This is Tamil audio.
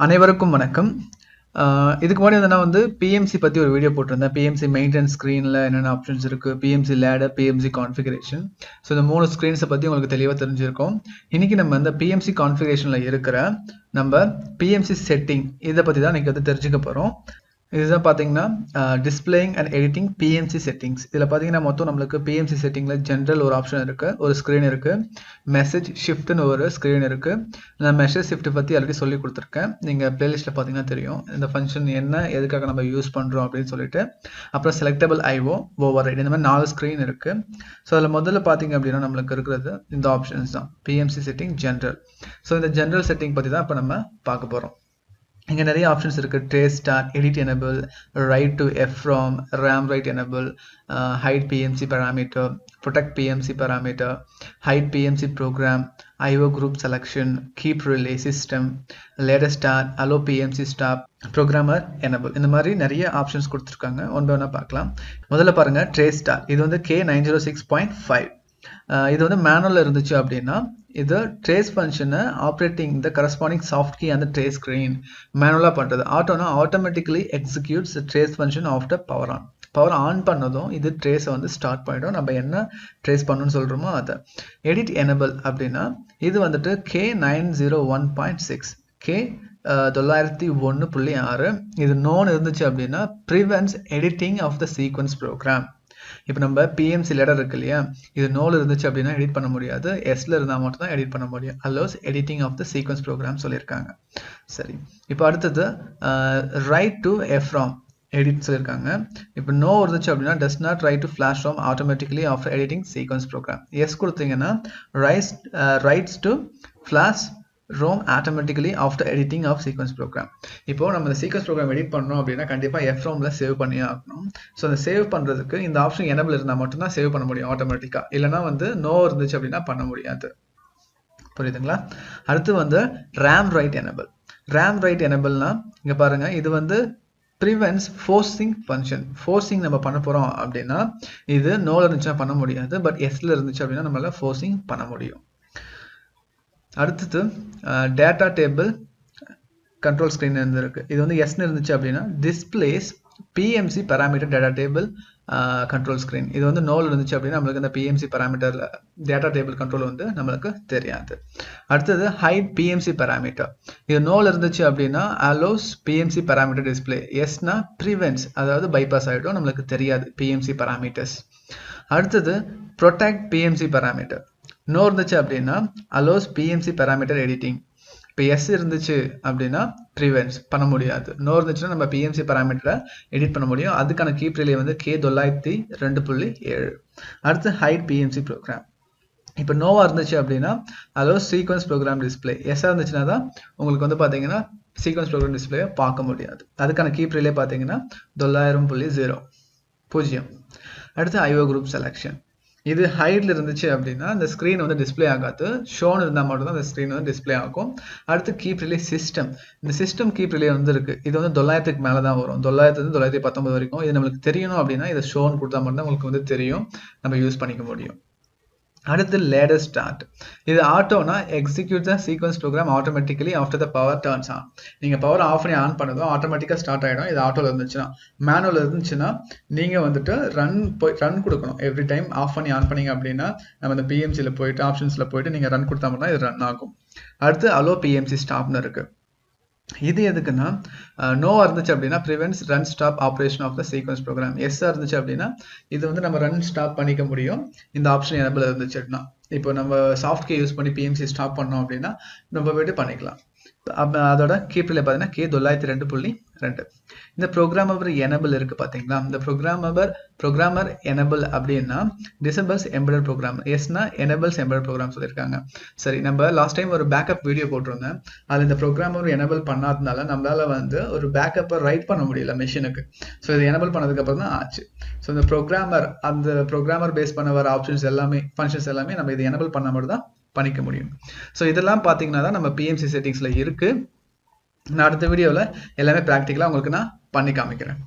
அனைவருக்கும் வணக்கம். இதுக்கு முன்னாடி வந்து நான் வந்து பிஎம்சி பத்தி ஒரு வீடியோ போட்டிருந்தேன். பிஎம்சி மெயின்டெனன்ஸ் ஸ்க்ரீன்ல என்னென்ன ஆப்ஷன்ஸ் இருக்கு, PMC ladder, PMC configuration. So இந்த 3 ஸ்க்ரீன்ஸை பத்தி உங்களுக்கு தெளிவா தெரிஞ்சிருக்கும். இன்னைக்கு நம்ம இந்த பிஎம்சி கான்ஃபிகரேஷன்ல இருக்கிற நம்ம பிஎம்சி செட்டிங் இதை பத்தி தான் இன்னைக்கு வந்து தெரிஞ்சுக்க போறோம். இதுதான் பார்த்தீங்கன்னா displaying and editing PMC settings. இதில் பார்த்தீங்கன்னா மொத்தம் நம்மளுக்கு பிஎம்சி செட்டிங்கில் ஜென்ரல் ஒரு ஆப்ஷன் இருக்குது, ஒரு ஸ்க்ரீன் இருக்குது, மெசேஜ் ஷிஃப்ட்னு ஒரு ஸ்க்ரீன் இருக்குது. நான் மெசேஜ் ஷிஃப்ட் பற்றி ஆல்ரெடி சொல்லி கொடுத்துருக்கேன். நீங்கள் பிளேலிஸ்ட்டில் பார்த்தீங்கன்னா தெரியும் இந்த ஃபங்க்ஷன் என்ன, எதுக்காக நம்ம யூஸ் பண்ணுறோம் அப்படின்னு சொல்லிட்டு. அப்புறம் செலக்டபிள் ஐஓ, ஓவர் ரைட், இந்த மாதிரி 4 ஸ்க்ரீன் இருக்குது. ஸோ அதில் முதல்ல பார்த்தீங்க அப்படின்னா நம்மளுக்கு இருக்கிறது இந்த ஆப்ஷன்ஸ் தான், பிஎம்சி செட்டிங் ஜென்ரல். ஸோ இந்த ஜென்ரல் செட்டிங் பற்றி தான் இப்போ நம்ம பார்க்க போகிறோம். இங்கே நிறைய ஆப்ஷன்ஸ் இருக்குது. Trace start, edit enable, write to FROM, RAM write enable, hide PMC parameter, protect PMC parameter, hide PMC program, IO group selection, keep relay system, latest start, allow PMC stop, programmer enable. இந்த மாதிரி நிறைய ஆப்ஷன்ஸ் கொடுத்துருக்காங்க. ஒன்று ஒன்றா பார்க்கலாம். முதல்ல பாருங்கள் ட்ரேஸ் ஸ்டார்ட். இது வந்து K906.5. இது வந்து மேனுவலில் இருந்துச்சு அப்படின்னா இது ட்ரேஸ் ஃபங்க்ஷனை operating the corresponding soft key அந்த ட்ரேஸ் ஸ்க்ரீன் மேனுவலாக பண்ணுறது. ஆட்டோனா automatically executes trace function after power on. Power on பண்ணதும் இது ட்ரேஸை வந்து ஸ்டார்ட் பண்ணிடும். நம்ம என்ன ட்ரேஸ் பண்ணணும்னு சொல்கிறோமோ அதை. எடிட் எனபிள் அப்படின்னா இது வந்துட்டு K901.6, K901.6. இது நோன் இருந்துச்சு அப்படின்னா prevents editing of the sequence program. இப்போ நம்ம பிஎம்சி லெடர் இருக்கு இல்லையா, இது நோல இருந்துச்சு அப்படின்னா எடிட் பண்ண முடியாது, எஸ்ல இருந்தால் மட்டும் தான் எடிட் பண்ண முடியும். Allows editing of the sequence program சொல்லியிருக்காங்க. சரி, இப்போ அடுத்தது ரைட் டு எஃப்ராம் எடிட் சொல்லியிருக்காங்க. இப்போ நோ இருந்துச்சு அப்படின்னா does not write to flash ROM automatically after editing sequence program. Yes கொடுத்தீங்கன்னா writes to flash ROM automatically after editing of sequence program. இப்போ நம்ம இந்த சீக்வன்ஸ் ப்ரோக்ராம் எடிட் பண்ணோம் அப்படின்னா கண்டிப்பாக எஃப்ரோமில் சேவ் பண்ணியே ஆகணும். ஸோ அந்த சேவ் பண்ணுறதுக்கு இந்த ஆப்ஷன் எனபிள் இருந்தால் மட்டும்தான் சேவ் பண்ண முடியும் ஆட்டோமேட்டிக்காக. இல்லைனா வந்து நோ இருந்துச்சு அப்படின்னா பண்ண முடியாது. புரியுதுங்களா? அடுத்து வந்து RAM write enable. RAM write எனபிள்னா இங்கே பாருங்கள், இது வந்து ப்ரிவென்ட்ஸ் ஃபோர்சிங் ஃபங்க்ஷன். ஃபோர்சிங் நம்ம பண்ண போகிறோம் அப்படின்னா இது நோல இருந்துச்சுன்னா பண்ண முடியாது, பட் எஸ்ல இருந்துச்சு அப்படின்னா நம்மளால ஃபோர்சிங் பண்ண முடியும். அடுத்தது டேட்டா டேபிள் கண்ட்ரோல் ஸ்க்ரீன் இருந்திருக்கு. இது வந்து எஸ்ன்னு இருந்துச்சு அப்படின்னா displays PMC parameter data table control screen. இது வந்து நோல் இருந்துச்சு அப்படின்னா நம்மளுக்கு இந்த PMC parameter data table control வந்து நம்மளுக்கு தெரியாது. அடுத்தது ஹைட் பிஎம்சி பேராமீட்டர். இது நோல் இருந்துச்சு அப்படின்னா அலோஸ் பிஎம்சி பேராமீட்டர் டிஸ்பிளே. எஸ்னா ப்ரிவென்ட்ஸ், அதாவது பைபாஸ் ஆகிடும், நம்மளுக்கு தெரியாது பிஎம்சி பேராமீட்டர்ஸ். அடுத்தது ப்ரொடெக்ட் பிஎம்சி பேராமீட்டர். நோ இருந்துச்சு அப்படின்னா அலோஸ் பிஎம்சி பேராமீட்டர் எடிட்டிங். இப்போ எஸ் இருந்துச்சு அப்படின்னா ப்ரிவென்ட்ஸ் பண்ண முடியாது. நோ இருந்துச்சுன்னா நம்ம பிஎம்சி பேராமீட்டரை எடிட் பண்ண முடியும். அதுக்கான கீப் ரிலே வந்து K902.7. அடுத்து ஹைட் பிஎம்சி ப்ரோக்ராம். இப்போ நோவா இருந்துச்சு அப்படின்னா அலோஸ் சீக்வன்ஸ் ப்ரோக்ராம் டிஸ்பிளே. எஸ்ஸாக இருந்துச்சுன்னா தான் உங்களுக்கு வந்து பார்த்தீங்கன்னா சீக்வன்ஸ் ப்ரோக்ராம் டிஸ்பிளேயை பார்க்க முடியாது. அதுக்கான கீப் ரிலே பார்த்தீங்கன்னா 900.0. அடுத்து ஐஓ குரூப் செலெக்ஷன். இது ஹைட்ல இருந்துச்சு அப்படின்னா அந்த ஸ்க்ரீன் வந்து டிஸ்பிளே ஆகாது, ஷோன் இருந்தால் மட்டும் தான் அந்த ஸ்க்ரீன் வந்து டிஸ்பிளே ஆகும். அடுத்து கீப் ரிலே சிஸ்டம். இந்த சிஸ்டம் கீப் ரிலே வந்து இருக்கு, இது வந்து 900க்கு மேலே தான் வரும், 900-919 வரைக்கும். இது நம்மளுக்கு தெரியணும் அப்படின்னா இதை ஷோன் கொடுத்தா மட்டும் தான் உங்களுக்கு வந்து தெரியும், நம்ம யூஸ் பண்ணிக்க முடியும். அடுத்து லேட்டஸ்ட் ஸ்டார்ட். இது ஆட்டோனா execute the sequence program automatically after the power turns on. நீங்கள் பவர் ஆஃப் பண்ணி ஆன் பண்ணதும் ஆட்டோமேட்டிக்காக ஸ்டார்ட் ஆகிடும். இது ஆட்டோவில் இருந்துச்சுன்னா. மேனுவல் இருந்துச்சுன்னா நீங்கள் வந்துட்டு ரன் கொடுக்கணும். எவ்ரி டைம் ஆஃப் பண்ணி ஆன் பண்ணிங்க அப்படின்னா நம்ம இந்த பிஎம்சியில் போயிட்டு ஆப்ஷன்ஸில் போயிட்டு நீங்கள் ரன் கொடுத்தா மட்டும் தான் இது ரன் ஆகும். அடுத்து அலோ பிஎம்சி ஸ்டாப்னு இருக்குது. இது எதுக்குன்னா நோவா இருந்துச்சு அப்படின்னா prevents run stop operation of the sequence program. எஸ்ஸாக இருந்துச்சு அப்படின்னா இது வந்து நம்ம ரன் ஸ்டாப் பண்ணிக்க முடியும் இந்த ஆப்ஷன் எனபிள் இருந்துச்சு அப்படின்னா. இப்போ நம்ம சாஃப்ட் கீ யூஸ் பண்ணி பிஎம்சி ஸ்டாப் பண்ணோம் அப்படின்னா நம்ம போய்ட்டு பண்ணிக்கலாம். அதோட கீப்பில் பார்த்தீங்கன்னா K902.2. இந்த ப்ரோக்ராமர் எனபிள் இருக்கு பார்த்தீங்களா, இந்த ப்ரோக்ராமர் எனபிள் அப்படின்னா டிசேபிள்ஸ் எம்பெடட் ப்ரோக்ராம். எஸ்னா எனபிள்ஸ் எம்பெடட் ப்ரோக்ராம் சொல்லியிருக்காங்க. சரி, நம்ம லாஸ்ட் டைம் ஒரு பேக்கப் வீடியோ போட்டிருந்தேன். அது இந்த ப்ரோக்ராமர் எனபிள் பண்ணாததுனால நம்மளால வந்து ஒரு பேக்கப்பை ரைட் பண்ண முடியல மெஷினுக்கு. ஸோ இது எனபிள் பண்ணதுக்கு அப்புறம் தான் ஆச்சு. ஸோ இந்த ப்ரோக்ராமர் பேஸ் பண்ண வர ஆப்ஷன்ஸ் எல்லாமே ஃபங்க்ஷன்ஸ் எல்லாமே நம்ம இது எனபிள் பண்ண மட்டும் தான் பண்ணிக்க முடியும். ஸோ இதெல்லாம் பார்த்தீங்கன்னா தான் நம்ம பிஎம்சி செட்டிங்ஸில் இருக்குது. நான் அடுத்த வீடியோவில் எல்லாமே ப்ராக்டிக்கலாக உங்களுக்கு நான் பண்ணி காமிக்கிறேன்.